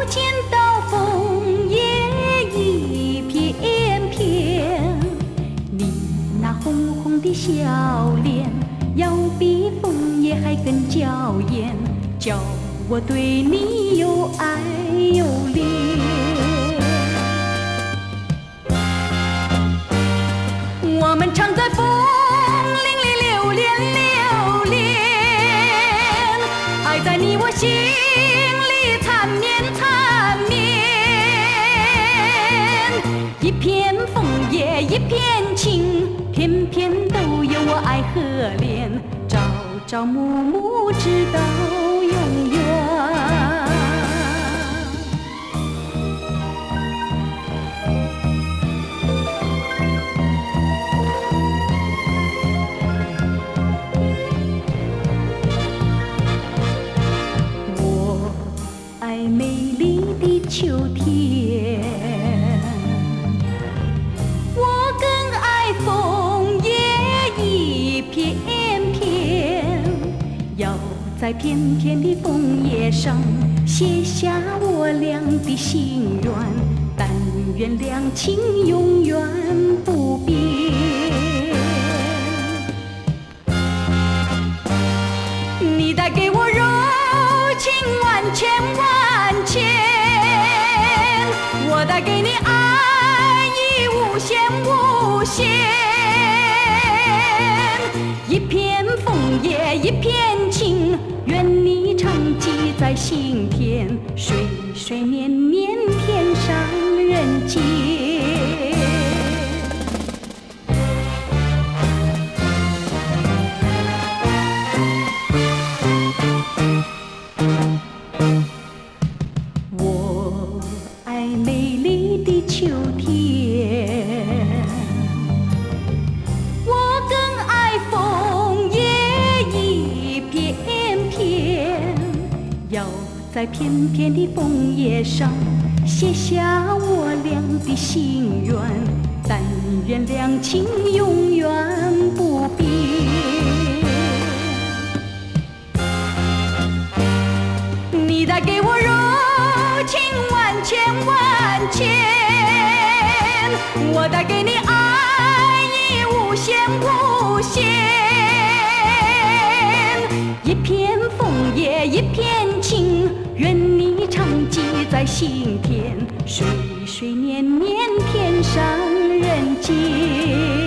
见到枫叶一片片，你那红红的笑脸，要比枫叶还更娇艳，叫我对你又爱又恋。我们常在风林里流连流连，爱在你我心里缠绵缠绵。一片枫叶一片情，片片都有我爱和怜，朝朝暮暮直到永远。美丽的秋天，我更爱枫叶一片片，要在片片的枫叶上写下我俩的心愿，但愿两情永远不变。你带给我柔情万千万千，我带给你爱意无限无限。一片枫叶一片情，愿你常记在心田，岁岁年年天上人间。美丽的秋天，我更爱枫叶一片片，要在片片的枫叶上写下我俩的心愿，但愿两情永远不变。你带给我柔情万千万千，我带给你爱意无限无限。一片枫叶一片情，愿你常记在心田，岁岁年年天上人间。